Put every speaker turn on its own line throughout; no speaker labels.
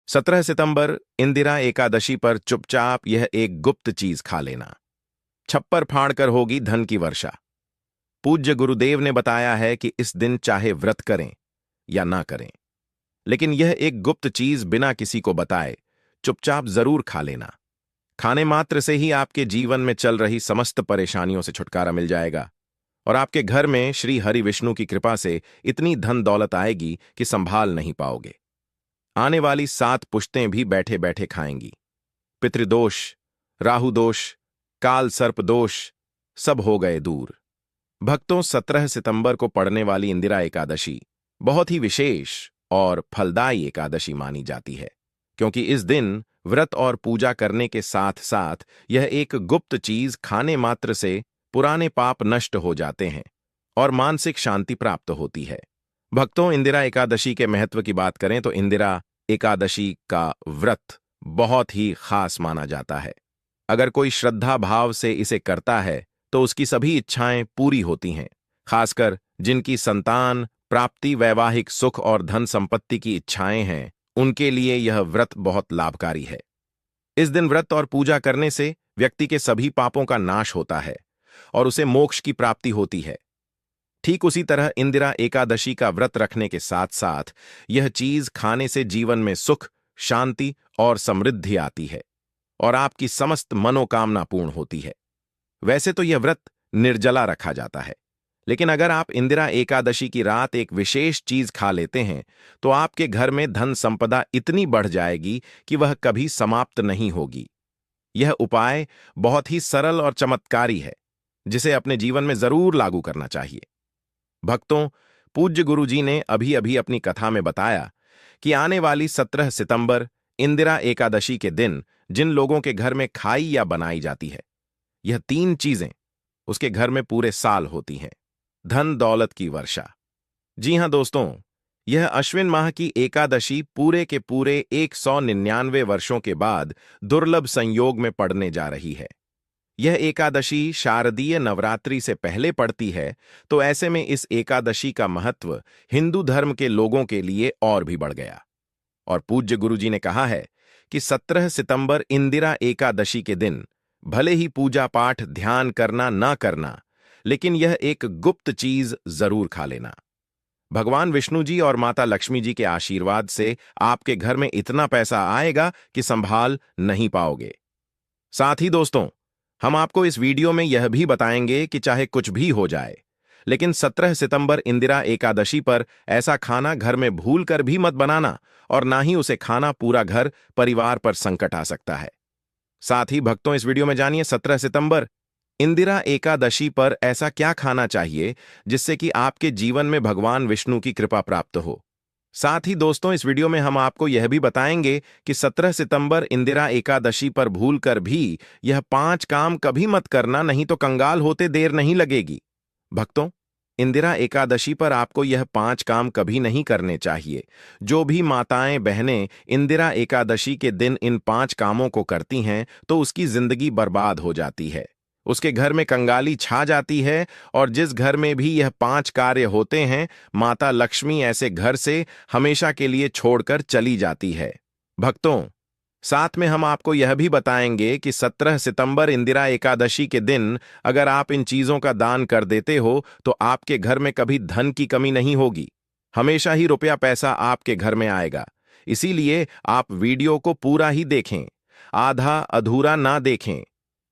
17 सितंबर इंदिरा एकादशी पर चुपचाप यह एक गुप्त चीज खा लेना। छप्पर फाड़कर होगी धन की वर्षा। पूज्य गुरुदेव ने बताया है कि इस दिन चाहे व्रत करें या ना करें, लेकिन यह एक गुप्त चीज बिना किसी को बताए चुपचाप जरूर खा लेना। खाने मात्र से ही आपके जीवन में चल रही समस्त परेशानियों से छुटकारा मिल जाएगा और आपके घर में श्री हरि विष्णु की कृपा से इतनी धन दौलत आएगी कि संभाल नहीं पाओगे। आने वाली 7 पुश्तें भी बैठे बैठे खाएंगी। पितृदोष, राहु दोष, काल सर्प दोष सब हो गए दूर। भक्तों, 17 सितंबर को पड़ने वाली इंदिरा एकादशी बहुत ही विशेष और फलदायी एकादशी मानी जाती है, क्योंकि इस दिन व्रत और पूजा करने के साथ साथ यह एक गुप्त चीज खाने मात्र से पुराने पाप नष्ट हो जाते हैं और मानसिक शांति प्राप्त होती है। भक्तों, इंदिरा एकादशी के महत्व की बात करें तो इंदिरा एकादशी का व्रत बहुत ही खास माना जाता है। अगर कोई श्रद्धा भाव से इसे करता है तो उसकी सभी इच्छाएं पूरी होती हैं, खासकर जिनकी संतान प्राप्ति, वैवाहिक सुख और धन संपत्ति की इच्छाएं हैं, उनके लिए यह व्रत बहुत लाभकारी है। इस दिन व्रत और पूजा करने से व्यक्ति के सभी पापों का नाश होता है और उसे मोक्ष की प्राप्ति होती है। ठीक उसी तरह इंदिरा एकादशी का व्रत रखने के साथ साथ यह चीज खाने से जीवन में सुख, शांति और समृद्धि आती है और आपकी समस्त मनोकामना पूर्ण होती है। वैसे तो यह व्रत निर्जला रखा जाता है, लेकिन अगर आप इंदिरा एकादशी की रात एक विशेष चीज खा लेते हैं तो आपके घर में धन संपदा इतनी बढ़ जाएगी कि वह कभी समाप्त नहीं होगी। यह उपाय बहुत ही सरल और चमत्कारी है, जिसे अपने जीवन में जरूर लागू करना चाहिए। भक्तों, पूज्य गुरुजी ने अभी अभी अपनी कथा में बताया कि आने वाली 17 सितंबर इंदिरा एकादशी के दिन जिन लोगों के घर में खाई या बनाई जाती है, यह 3 चीजें उसके घर में पूरे साल होती हैं। धन दौलत की वर्षा। जी हां दोस्तों, यह अश्विन माह की एकादशी पूरे के पूरे 199 वर्षों के बाद दुर्लभ संयोग में पड़ने जा रही है। यह एकादशी शारदीय नवरात्रि से पहले पड़ती है, तो ऐसे में इस एकादशी का महत्व हिंदू धर्म के लोगों के लिए और भी बढ़ गया। और पूज्य गुरुजी ने कहा है कि 17 सितंबर इंदिरा एकादशी के दिन भले ही पूजा पाठ ध्यान करना ना करना, लेकिन यह एक गुप्त चीज जरूर खा लेना। भगवान विष्णु जी और माता लक्ष्मी जी के आशीर्वाद से आपके घर में इतना पैसा आएगा कि संभाल नहीं पाओगे। साथ ही दोस्तों, हम आपको इस वीडियो में यह भी बताएंगे कि चाहे कुछ भी हो जाए, लेकिन 17 सितंबर इंदिरा एकादशी पर ऐसा खाना घर में भूल कर भी मत बनाना और ना ही उसे खाना पूरा घर परिवार पर संकट आ सकता है। साथ ही भक्तों, इस वीडियो में जानिए 17 सितंबर इंदिरा एकादशी पर ऐसा क्या खाना चाहिए जिससे कि आपके जीवन में भगवान विष्णु की कृपा प्राप्त हो। साथ ही दोस्तों, इस वीडियो में हम आपको यह भी बताएंगे कि 17 सितंबर इंदिरा एकादशी पर भूलकर भी यह 5 काम कभी मत करना, नहीं तो कंगाल होते देर नहीं लगेगी। भक्तों, इंदिरा एकादशी पर आपको यह 5 काम कभी नहीं करने चाहिए। जो भी माताएं बहनें इंदिरा एकादशी के दिन इन 5 कामों को करती हैं तो उसकी जिंदगी बर्बाद हो जाती है, उसके घर में कंगाली छा जाती है और जिस घर में भी यह 5 कार्य होते हैं, माता लक्ष्मी ऐसे घर से हमेशा के लिए छोड़कर चली जाती है। भक्तों, साथ में हम आपको यह भी बताएंगे कि 17 सितंबर इंदिरा एकादशी के दिन अगर आप इन चीजों का दान कर देते हो तो आपके घर में कभी धन की कमी नहीं होगी, हमेशा ही रुपया पैसा आपके घर में आएगा। इसीलिए आप वीडियो को पूरा ही देखें, आधा अधूरा ना देखें।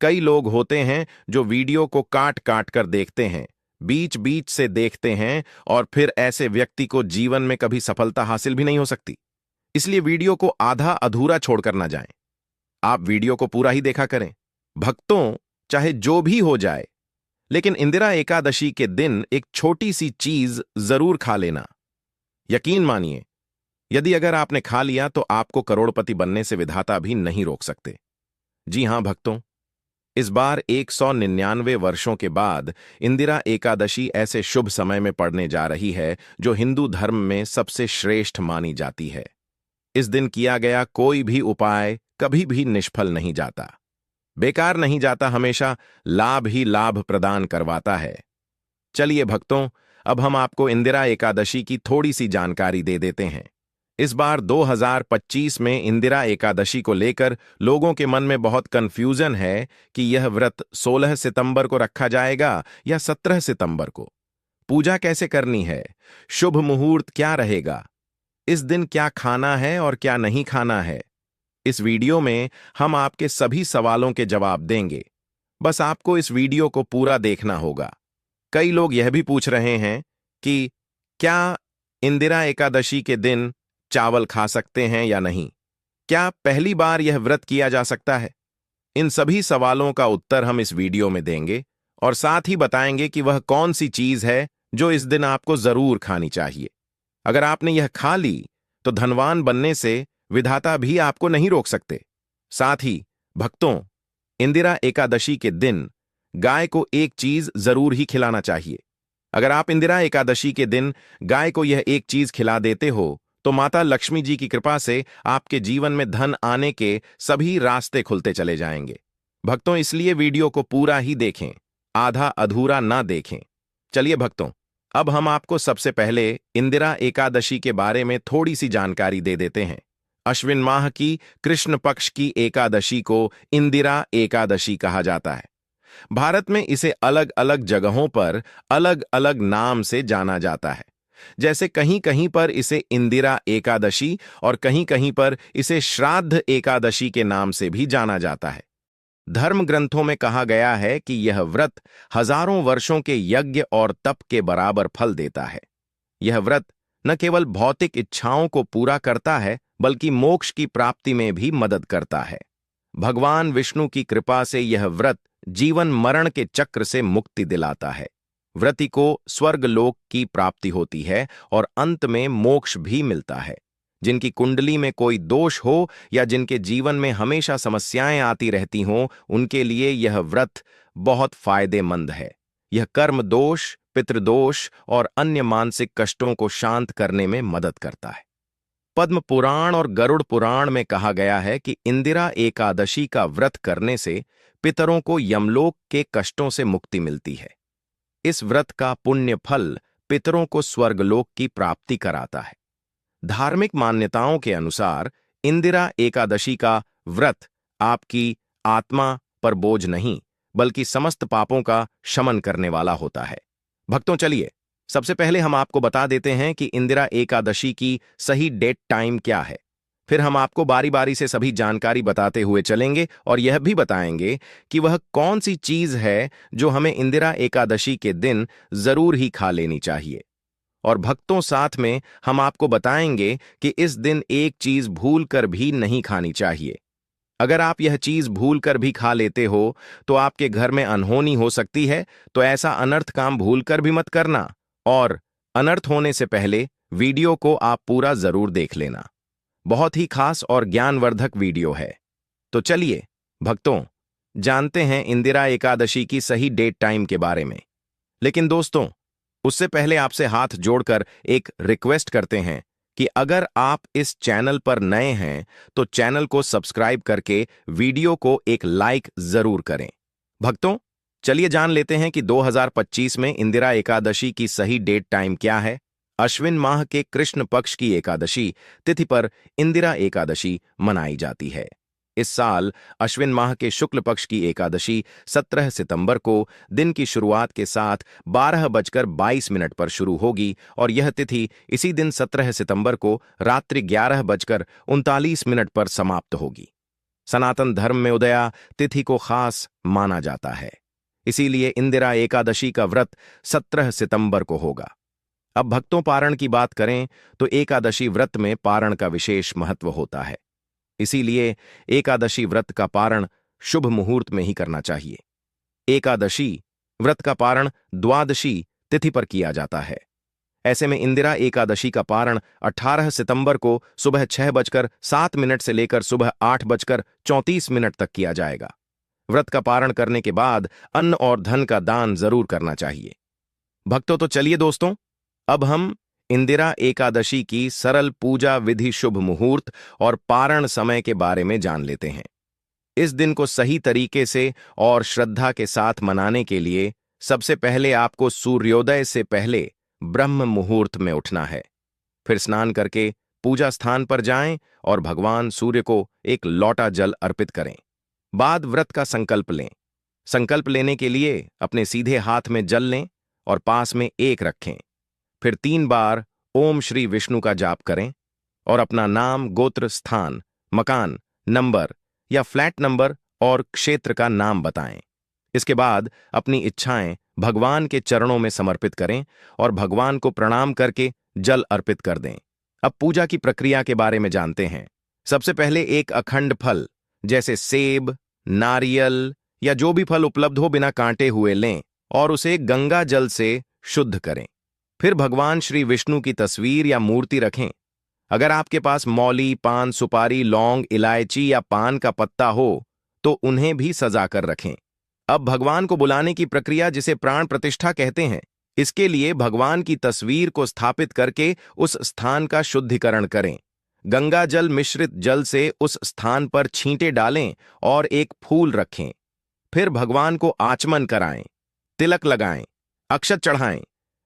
कई लोग होते हैं जो वीडियो को काट काट कर देखते हैं, बीच बीच से देखते हैं और फिर ऐसे व्यक्ति को जीवन में कभी सफलता हासिल भी नहीं हो सकती। इसलिए वीडियो को आधा अधूरा छोड़कर ना जाएं, आप वीडियो को पूरा ही देखा करें। भक्तों, चाहे जो भी हो जाए, लेकिन इंदिरा एकादशी के दिन एक छोटी सी चीज जरूर खा लेना। यकीन मानिए, यदि अगर आपने खा लिया तो आपको करोड़पति बनने से विधाता भी नहीं रोक सकते। जी हां भक्तों, इस बार 199 वर्षों के बाद इंदिरा एकादशी ऐसे शुभ समय में पड़ने जा रही है जो हिंदू धर्म में सबसे श्रेष्ठ मानी जाती है। इस दिन किया गया कोई भी उपाय कभी भी निष्फल नहीं जाता, बेकार नहीं जाता, हमेशा लाभ ही लाभ प्रदान करवाता है। चलिए भक्तों, अब हम आपको इंदिरा एकादशी की थोड़ी सी जानकारी दे देते हैं। इस बार 2025 में इंदिरा एकादशी को लेकर लोगों के मन में बहुत कंफ्यूजन है कि यह व्रत 16 सितंबर को रखा जाएगा या 17 सितंबर को। पूजा कैसे करनी है, शुभ मुहूर्त क्या रहेगा, इस दिन क्या खाना है और क्या नहीं खाना है। इस वीडियो में हम आपके सभी सवालों के जवाब देंगे। बस आपको इस वीडियो को पूरा देखना होगा। कई लोग यह भी पूछ रहे हैं कि क्या इंदिरा एकादशी के दिन चावल खा सकते हैं या नहीं, क्या पहली बार यह व्रत किया जा सकता है। इन सभी सवालों का उत्तर हम इस वीडियो में देंगे और साथ ही बताएंगे कि वह कौन सी चीज है जो इस दिन आपको जरूर खानी चाहिए। अगर आपने यह खा ली तो धनवान बनने से विधाता भी आपको नहीं रोक सकते। साथ ही भक्तों, इंदिरा एकादशी के दिन गाय को एक चीज जरूर ही खिलाना चाहिए। अगर आप इंदिरा एकादशी के दिन गाय को यह एक चीज खिला देते हो तो माता लक्ष्मी जी की कृपा से आपके जीवन में धन आने के सभी रास्ते खुलते चले जाएंगे। भक्तों, इसलिए वीडियो को पूरा ही देखें, आधा अधूरा ना देखें। चलिए भक्तों, अब हम आपको सबसे पहले इंदिरा एकादशी के बारे में थोड़ी सी जानकारी दे देते हैं। अश्विन माह की कृष्ण पक्ष की एकादशी को इंदिरा एकादशी कहा जाता है। भारत में इसे अलग अलग जगहों पर अलग अलग नाम से जाना जाता है। जैसे कहीं कहीं पर इसे इंदिरा एकादशी और कहीं कहीं पर इसे श्राद्ध एकादशी के नाम से भी जाना जाता है। धर्म ग्रंथों में कहा गया है कि यह व्रत हजारों वर्षों के यज्ञ और तप के बराबर फल देता है। यह व्रत न केवल भौतिक इच्छाओं को पूरा करता है बल्कि मोक्ष की प्राप्ति में भी मदद करता है। भगवान विष्णु की कृपा से यह व्रत जीवन मरण के चक्र से मुक्ति दिलाता है। व्रती को स्वर्गलोक की प्राप्ति होती है और अंत में मोक्ष भी मिलता है। जिनकी कुंडली में कोई दोष हो या जिनके जीवन में हमेशा समस्याएं आती रहती हों, उनके लिए यह व्रत बहुत फायदेमंद है। यह कर्म दोष, पितृदोष और अन्य मानसिक कष्टों को शांत करने में मदद करता है। पद्म पुराण और गरुड़ पुराण में कहा गया है कि इंदिरा एकादशी का व्रत करने से पितरों को यमलोक के कष्टों से मुक्ति मिलती है। इस व्रत का पुण्य फल पितरों को स्वर्गलोक की प्राप्ति कराता है। धार्मिक मान्यताओं के अनुसार इंदिरा एकादशी का व्रत आपकी आत्मा पर बोझ नहीं बल्कि समस्त पापों का शमन करने वाला होता है। भक्तों, चलिए सबसे पहले हम आपको बता देते हैं कि इंदिरा एकादशी की सही डेट टाइम क्या है। फिर हम आपको बारी बारी से सभी जानकारी बताते हुए चलेंगे और यह भी बताएंगे कि वह कौन सी चीज है जो हमें इंदिरा एकादशी के दिन जरूर ही खा लेनी चाहिए। और भक्तों, साथ में हम आपको बताएंगे कि इस दिन एक चीज भूल कर भी नहीं खानी चाहिए। अगर आप यह चीज भूल कर भी खा लेते हो तो आपके घर में अनहोनी हो सकती है, तो ऐसा अनर्थ काम भूल कर भी मत करना। और अनर्थ होने से पहले वीडियो को आप पूरा जरूर देख लेना। बहुत ही खास और ज्ञानवर्धक वीडियो है। तो चलिए भक्तों, जानते हैं इंदिरा एकादशी की सही डेट टाइम के बारे में। लेकिन दोस्तों, उससे पहले आपसे हाथ जोड़कर एक रिक्वेस्ट करते हैं कि अगर आप इस चैनल पर नए हैं तो चैनल को सब्सक्राइब करके वीडियो को एक लाइक जरूर करें। भक्तों, चलिए जान लेते हैं कि 2025 में इंदिरा एकादशी की सही डेट टाइम क्या है। अश्विन माह के कृष्ण पक्ष की एकादशी तिथि पर इंदिरा एकादशी मनाई जाती है। इस साल अश्विन माह के शुक्ल पक्ष की एकादशी 17 सितंबर को दिन की शुरुआत के साथ 12:22 पर शुरू होगी और यह तिथि इसी दिन 17 सितंबर को रात्रि 11:39 पर समाप्त होगी। सनातन धर्म में उदया तिथि को खास माना जाता है, इसीलिए इंदिरा एकादशी का व्रत 17 सितंबर को होगा। अब भक्तों, पारण की बात करें तो एकादशी व्रत में पारण का विशेष महत्व होता है। इसीलिए एकादशी व्रत का पारण शुभ मुहूर्त में ही करना चाहिए। एकादशी व्रत का पारण द्वादशी तिथि पर किया जाता है। ऐसे में इंदिरा एकादशी का पारण 18 सितंबर को सुबह 6:07 से लेकर सुबह 8:34 तक किया जाएगा। व्रत का पारण करने के बाद अन्न और धन का दान जरूर करना चाहिए। भक्तों, तो चलिए दोस्तों, अब हम इंदिरा एकादशी की सरल पूजा विधि, शुभ मुहूर्त और पारण समय के बारे में जान लेते हैं। इस दिन को सही तरीके से और श्रद्धा के साथ मनाने के लिए सबसे पहले आपको सूर्योदय से पहले ब्रह्म मुहूर्त में उठना है। फिर स्नान करके पूजा स्थान पर जाएं और भगवान सूर्य को एक लोटा जल अर्पित करें। बाद व्रत का संकल्प लें। संकल्प लेने के लिए अपने सीधे हाथ में जल लें और पास में एक रखें। फिर 3 बार ओम श्री विष्णु का जाप करें और अपना नाम, गोत्र, स्थान, मकान, नंबर या फ्लैट नंबर और क्षेत्र का नाम बताएं। इसके बाद अपनी इच्छाएं भगवान के चरणों में समर्पित करें और भगवान को प्रणाम करके जल अर्पित कर दें। अब पूजा की प्रक्रिया के बारे में जानते हैं। सबसे पहले एक अखंड फल जैसे सेब, नारियल या जो भी फल उपलब्ध हो बिना कांटे हुए लें और उसे गंगा जल से शुद्ध करें। फिर भगवान श्री विष्णु की तस्वीर या मूर्ति रखें। अगर आपके पास मौली, पान, सुपारी, लौंग, इलायची या पान का पत्ता हो तो उन्हें भी सजाकर रखें। अब भगवान को बुलाने की प्रक्रिया, जिसे प्राण प्रतिष्ठा कहते हैं, इसके लिए भगवान की तस्वीर को स्थापित करके उस स्थान का शुद्धिकरण करें। गंगा जल मिश्रित जल से उस स्थान पर छींटे डालें और एक फूल रखें। फिर भगवान को आचमन कराएं, तिलक लगाएं, अक्षत चढ़ाएं,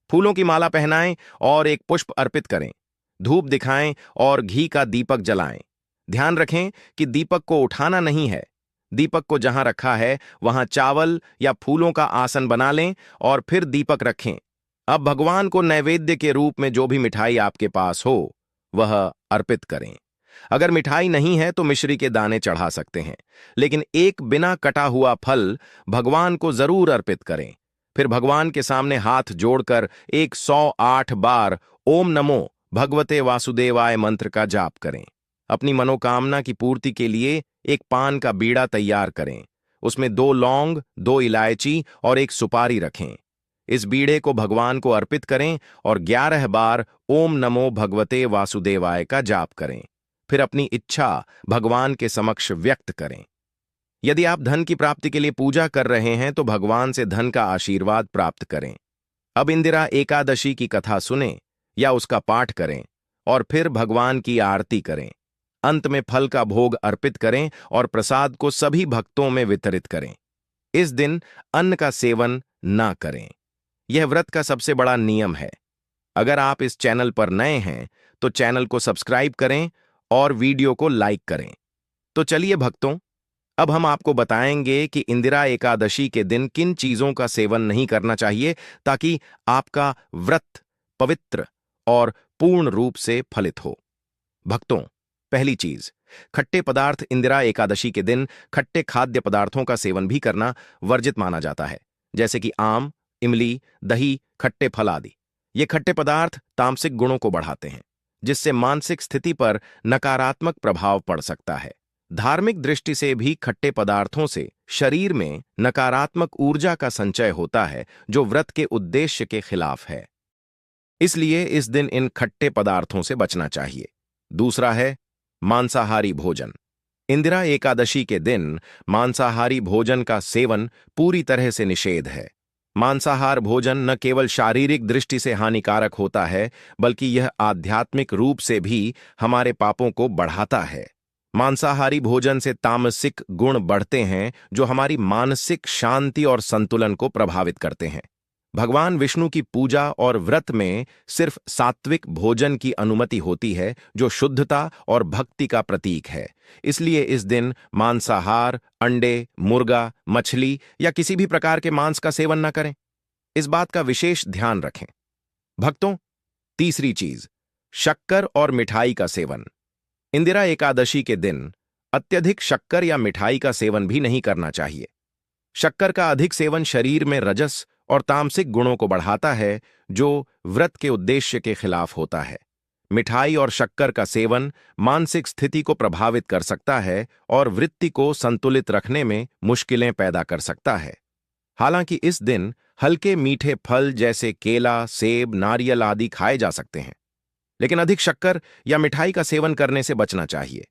फूलों की माला पहनाएं और एक पुष्प अर्पित करें। धूप दिखाएं और घी का दीपक जलाएं। ध्यान रखें कि दीपक को उठाना नहीं है। दीपक को जहां रखा है वहां चावल या फूलों का आसन बना लें और फिर दीपक रखें। अब भगवान को नैवेद्य के रूप में जो भी मिठाई आपके पास हो वह अर्पित करें। अगर मिठाई नहीं है तो मिश्री के दाने चढ़ा सकते हैं, लेकिन एक बिना कटा हुआ फल भगवान को जरूर अर्पित करें। फिर भगवान के सामने हाथ जोड़कर 108 बार ओम नमो भगवते वासुदेवाय मंत्र का जाप करें। अपनी मनोकामना की पूर्ति के लिए एक पान का बीड़ा तैयार करें। उसमें 2 लौंग, 2 इलायची और एक सुपारी रखें। इस बीड़े को भगवान को अर्पित करें और 11 बार ओम नमो भगवते वासुदेवाय का जाप करें। फिर अपनी इच्छा भगवान के समक्ष व्यक्त करें। यदि आप धन की प्राप्ति के लिए पूजा कर रहे हैं तो भगवान से धन का आशीर्वाद प्राप्त करें। अब इंदिरा एकादशी की कथा सुनें या उसका पाठ करें और फिर भगवान की आरती करें। अंत में फल का भोग अर्पित करें और प्रसाद को सभी भक्तों में वितरित करें। इस दिन अन्न का सेवन ना करें। यह व्रत का सबसे बड़ा नियम है। अगर आप इस चैनल पर नए हैं तो चैनल को सब्सक्राइब करें और वीडियो को लाइक करें। तो चलिए भक्तों, अब हम आपको बताएंगे कि इंदिरा एकादशी के दिन किन चीजों का सेवन नहीं करना चाहिए ताकि आपका व्रत पवित्र और पूर्ण रूप से फलित हो। भक्तों, पहली चीज, खट्टे पदार्थ। इंदिरा एकादशी के दिन खट्टे खाद्य पदार्थों का सेवन भी करना वर्जित माना जाता है, जैसे कि आम, इमली, दही, खट्टे फल आदि। ये खट्टे पदार्थ तामसिक गुणों को बढ़ाते हैं, जिससे मानसिक स्थिति पर नकारात्मक प्रभाव पड़ सकता है। धार्मिक दृष्टि से भी खट्टे पदार्थों से शरीर में नकारात्मक ऊर्जा का संचय होता है, जो व्रत के उद्देश्य के खिलाफ है। इसलिए इस दिन इन खट्टे पदार्थों से बचना चाहिए। दूसरा है मांसाहारी भोजन। इंदिरा एकादशी के दिन मांसाहारी भोजन का सेवन पूरी तरह से निषेध है। मांसाहार भोजन न केवल शारीरिक दृष्टि से हानिकारक होता है, बल्कि यह आध्यात्मिक रूप से भी हमारे पापों को बढ़ाता है। मांसाहारी भोजन से तामसिक गुण बढ़ते हैं, जो हमारी मानसिक शांति और संतुलन को प्रभावित करते हैं। भगवान विष्णु की पूजा और व्रत में सिर्फ सात्विक भोजन की अनुमति होती है, जो शुद्धता और भक्ति का प्रतीक है। इसलिए इस दिन मांसाहार, अंडे, मुर्गा, मछली या किसी भी प्रकार के मांस का सेवन न करें। इस बात का विशेष ध्यान रखें। भक्तों, तीसरी चीज, शक्कर और मिठाई का सेवन। इंदिरा एकादशी के दिन अत्यधिक शक्कर या मिठाई का सेवन भी नहीं करना चाहिए। शक्कर का अधिक सेवन शरीर में रजस और तामसिक गुणों को बढ़ाता है, जो व्रत के उद्देश्य के खिलाफ होता है। मिठाई और शक्कर का सेवन मानसिक स्थिति को प्रभावित कर सकता है और वृत्ति को संतुलित रखने में मुश्किलें पैदा कर सकता है। हालांकि इस दिन हल्के मीठे फल जैसे केला, सेब, नारियल आदि खाए जा सकते हैं, लेकिन अधिक शक्कर या मिठाई का सेवन करने से बचना चाहिए।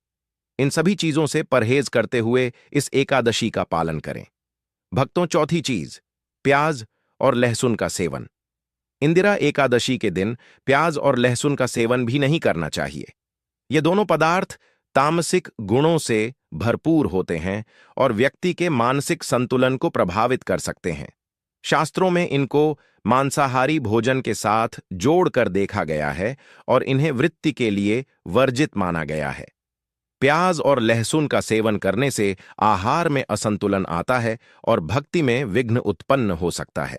इन सभी चीजों से परहेज करते हुए इस एकादशी का पालन करें। भक्तों, चौथी चीज, प्याज और लहसुन का सेवन। इंदिरा एकादशी के दिन प्याज और लहसुन का सेवन भी नहीं करना चाहिए। ये दोनों पदार्थ तामसिक गुणों से भरपूर होते हैं और व्यक्ति के मानसिक संतुलन को प्रभावित कर सकते हैं। शास्त्रों में इनको मांसाहारी भोजन के साथ जोड़कर देखा गया है और इन्हें वृत्ति के लिए वर्जित माना गया है। प्याज और लहसुन का सेवन करने से आहार में असंतुलन आता है और भक्ति में विघ्न उत्पन्न हो सकता है।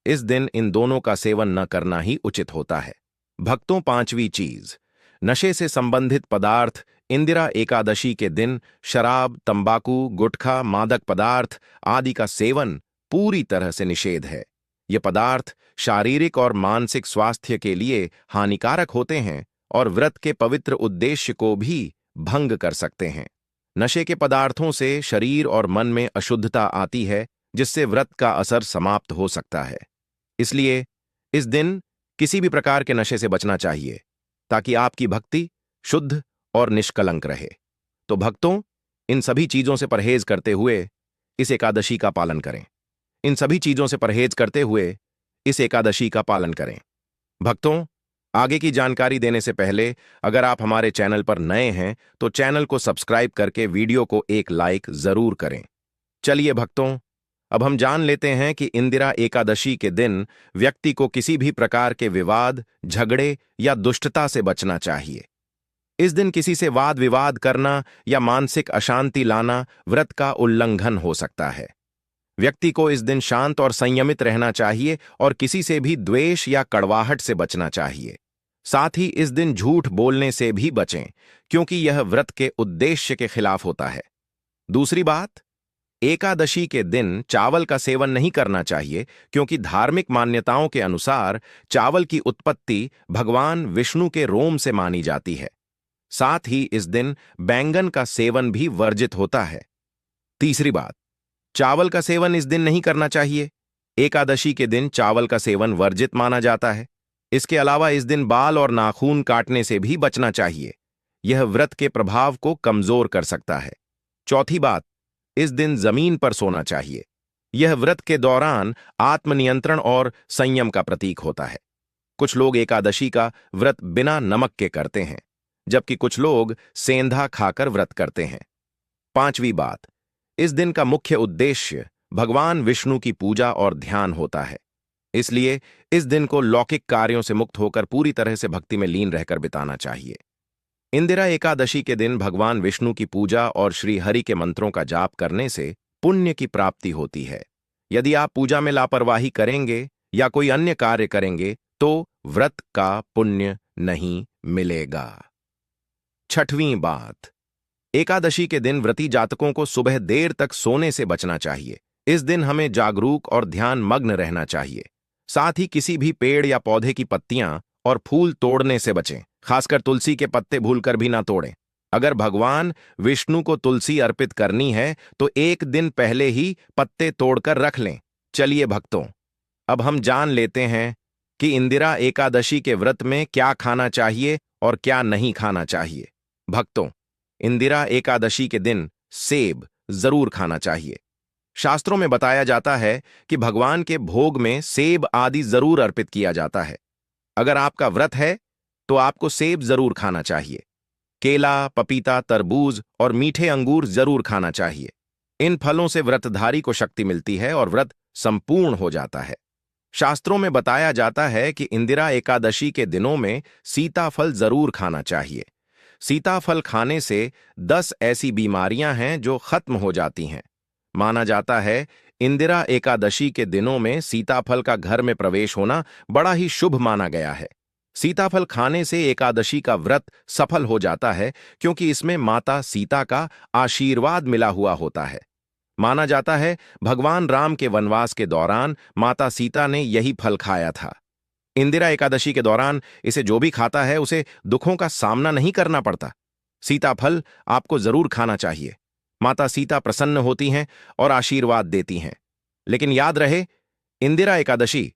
इस दिन इन दोनों का सेवन न करना ही उचित होता है। भक्तों, पांचवी चीज, नशे से संबंधित पदार्थ। इंदिरा एकादशी के दिन शराब, तंबाकू, गुटखा, मादक पदार्थ आदि का सेवन पूरी तरह से निषेध है। ये पदार्थ शारीरिक और मानसिक स्वास्थ्य के लिए हानिकारक होते हैं और व्रत के पवित्र उद्देश्य को भी भंग कर सकते हैं। नशे के पदार्थों से शरीर और मन में अशुद्धता आती है, जिससे व्रत का असर समाप्त हो सकता है। इसलिए इस दिन किसी भी प्रकार के नशे से बचना चाहिए ताकि आपकी भक्ति शुद्ध और निष्कलंक रहे। तो भक्तों, इन सभी चीजों से परहेज करते हुए इस एकादशी का पालन करें। इन सभी चीजों से परहेज करते हुए इस एकादशी का पालन करें। भक्तों, आगे की जानकारी देने से पहले अगर आप हमारे चैनल पर नए हैं तो चैनल को सब्सक्राइब करके वीडियो को एक लाइक जरूर करें। चलिए भक्तों, अब हम जान लेते हैं कि इंदिरा एकादशी के दिन व्यक्ति को किसी भी प्रकार के विवाद, झगड़े या दुष्टता से बचना चाहिए। इस दिन किसी से वाद विवाद करना या मानसिक अशांति लाना व्रत का उल्लंघन हो सकता है। व्यक्ति को इस दिन शांत और संयमित रहना चाहिए और किसी से भी द्वेष या कड़वाहट से बचना चाहिए। साथ ही इस दिन झूठ बोलने से भी बचें, क्योंकि यह व्रत के उद्देश्य के खिलाफ होता है। दूसरी बात, एकादशी के दिन चावल का सेवन नहीं करना चाहिए, क्योंकि धार्मिक मान्यताओं के अनुसार चावल की उत्पत्ति भगवान विष्णु के रोम से मानी जाती है। साथ ही इस दिन बैंगन का सेवन भी वर्जित होता है। तीसरी बात, चावल का सेवन इस दिन नहीं करना चाहिए। एकादशी के दिन चावल का सेवन वर्जित माना जाता है। इसके अलावा इस दिन बाल और नाखून काटने से भी बचना चाहिए। यह व्रत के प्रभाव को कमजोर कर सकता है। चौथी बात, इस दिन जमीन पर सोना चाहिए। यह व्रत के दौरान आत्मनियंत्रण और संयम का प्रतीक होता है। कुछ लोग एकादशी का व्रत बिना नमक के करते हैं, जबकि कुछ लोग सेंधा खाकर व्रत करते हैं। पांचवी बात, इस दिन का मुख्य उद्देश्य भगवान विष्णु की पूजा और ध्यान होता है। इसलिए इस दिन को लौकिक कार्यों से मुक्त होकर पूरी तरह से भक्ति में लीन रहकर बिताना चाहिए। इंदिरा एकादशी के दिन भगवान विष्णु की पूजा और श्री हरि के मंत्रों का जाप करने से पुण्य की प्राप्ति होती है। यदि आप पूजा में लापरवाही करेंगे या कोई अन्य कार्य करेंगे तो व्रत का पुण्य नहीं मिलेगा। छठवीं बात, एकादशी के दिन व्रती जातकों को सुबह देर तक सोने से बचना चाहिए। इस दिन हमें जागरूक और ध्यान मग्न रहना चाहिए। साथ ही किसी भी पेड़ या पौधे की पत्तियां और फूल तोड़ने से बचें, खासकर तुलसी के पत्ते भूलकर भी ना तोड़ें। अगर भगवान विष्णु को तुलसी अर्पित करनी है तो एक दिन पहले ही पत्ते तोड़कर रख लें। चलिए भक्तों, अब हम जान लेते हैं कि इंदिरा एकादशी के व्रत में क्या खाना चाहिए और क्या नहीं खाना चाहिए। भक्तों, इंदिरा एकादशी के दिन सेब जरूर खाना चाहिए। शास्त्रों में बताया जाता है कि भगवान के भोग में सेब आदि जरूर अर्पित किया जाता है। अगर आपका व्रत है तो आपको सेब जरूर खाना चाहिए। केला, पपीता, तरबूज और मीठे अंगूर जरूर खाना चाहिए। इन फलों से व्रतधारी को शक्ति मिलती है और व्रत संपूर्ण हो जाता है। शास्त्रों में बताया जाता है कि इंदिरा एकादशी के दिनों में सीताफल जरूर खाना चाहिए। सीताफल खाने से 10 ऐसी बीमारियां हैं जो खत्म हो जाती हैं। माना जाता है इंदिरा एकादशी के दिनों में सीताफल का घर में प्रवेश होना बड़ा ही शुभ माना गया है। सीताफल खाने से एकादशी का व्रत सफल हो जाता है, क्योंकि इसमें माता सीता का आशीर्वाद मिला हुआ होता है। माना जाता है भगवान राम के वनवास के दौरान माता सीता ने यही फल खाया था। इंदिरा एकादशी के दौरान इसे जो भी खाता है उसे दुखों का सामना नहीं करना पड़ता। सीताफल आपको जरूर खाना चाहिए। माता सीता प्रसन्न होती हैं और आशीर्वाद देती हैं। लेकिन याद रहे, इंदिरा एकादशी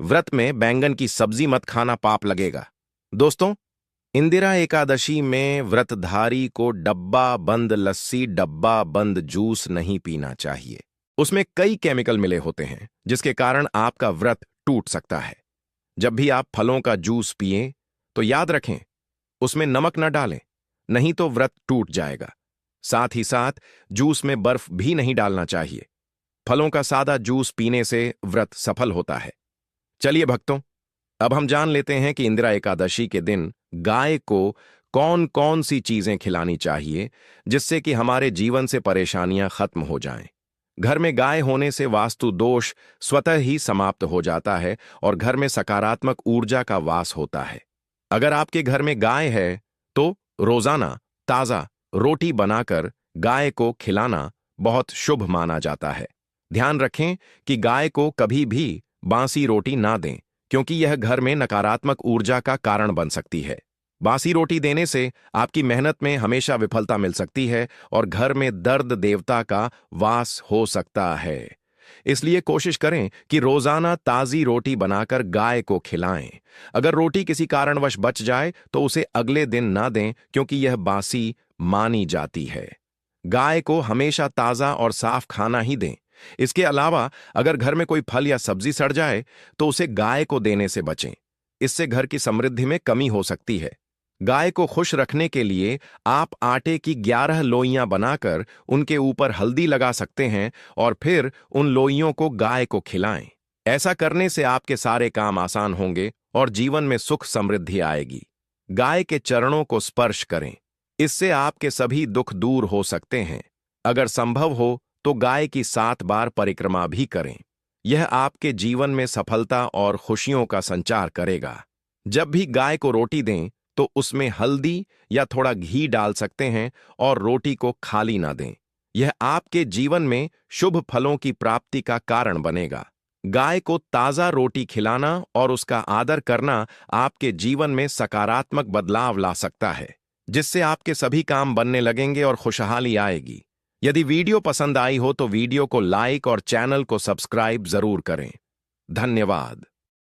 व्रत में बैंगन की सब्जी मत खाना, पाप लगेगा। दोस्तों, इंदिरा एकादशी में व्रतधारी को डब्बा बंद लस्सी, डब्बा बंद जूस नहीं पीना चाहिए। उसमें कई केमिकल मिले होते हैं जिसके कारण आपका व्रत टूट सकता है। जब भी आप फलों का जूस पिएं तो याद रखें उसमें नमक न डालें, नहीं तो व्रत टूट जाएगा। साथ ही साथ जूस में बर्फ भी नहीं डालना चाहिए। फलों का सादा जूस पीने से व्रत सफल होता है। चलिए भक्तों, अब हम जान लेते हैं कि इंदिरा एकादशी के दिन गाय को कौन कौन सी चीजें खिलानी चाहिए जिससे कि हमारे जीवन से परेशानियां खत्म हो जाएं। घर में गाय होने से वास्तु दोष स्वतः ही समाप्त हो जाता है और घर में सकारात्मक ऊर्जा का वास होता है। अगर आपके घर में गाय है तो रोजाना ताजा रोटी बनाकर गाय को खिलाना बहुत शुभ माना जाता है। ध्यान रखें कि गाय को कभी भी बासी रोटी ना दें, क्योंकि यह घर में नकारात्मक ऊर्जा का कारण बन सकती है। बासी रोटी देने से आपकी मेहनत में हमेशा विफलता मिल सकती है और घर में दर्द देवता का वास हो सकता है। इसलिए कोशिश करें कि रोजाना ताजी रोटी बनाकर गाय को खिलाएं। अगर रोटी किसी कारणवश बच जाए तो उसे अगले दिन ना दें, क्योंकि यह बासी मानी जाती है। गाय को हमेशा ताजा और साफ खाना ही दें। इसके अलावा अगर घर में कोई फल या सब्जी सड़ जाए तो उसे गाय को देने से बचें। इससे घर की समृद्धि में कमी हो सकती है। गाय को खुश रखने के लिए आप आटे की 11 लोइयां बनाकर उनके ऊपर हल्दी लगा सकते हैं और फिर उन लोइयों को गाय को खिलाएं। ऐसा करने से आपके सारे काम आसान होंगे और जीवन में सुख समृद्धि आएगी। गाय के चरणों को स्पर्श करें, इससे आपके सभी दुख दूर हो सकते हैं। अगर संभव हो तो गाय की 7 बार परिक्रमा भी करें। यह आपके जीवन में सफलता और खुशियों का संचार करेगा। जब भी गाय को रोटी दें तो उसमें हल्दी या थोड़ा घी डाल सकते हैं और रोटी को खाली ना दें। यह आपके जीवन में शुभ फलों की प्राप्ति का कारण बनेगा। गाय को ताजा रोटी खिलाना और उसका आदर करना आपके जीवन में सकारात्मक बदलाव ला सकता है, जिससे आपके सभी काम बनने लगेंगे और खुशहाली आएगी। यदि वीडियो पसंद आई हो तो वीडियो को लाइक और चैनल को सब्सक्राइब जरूर करें। धन्यवाद।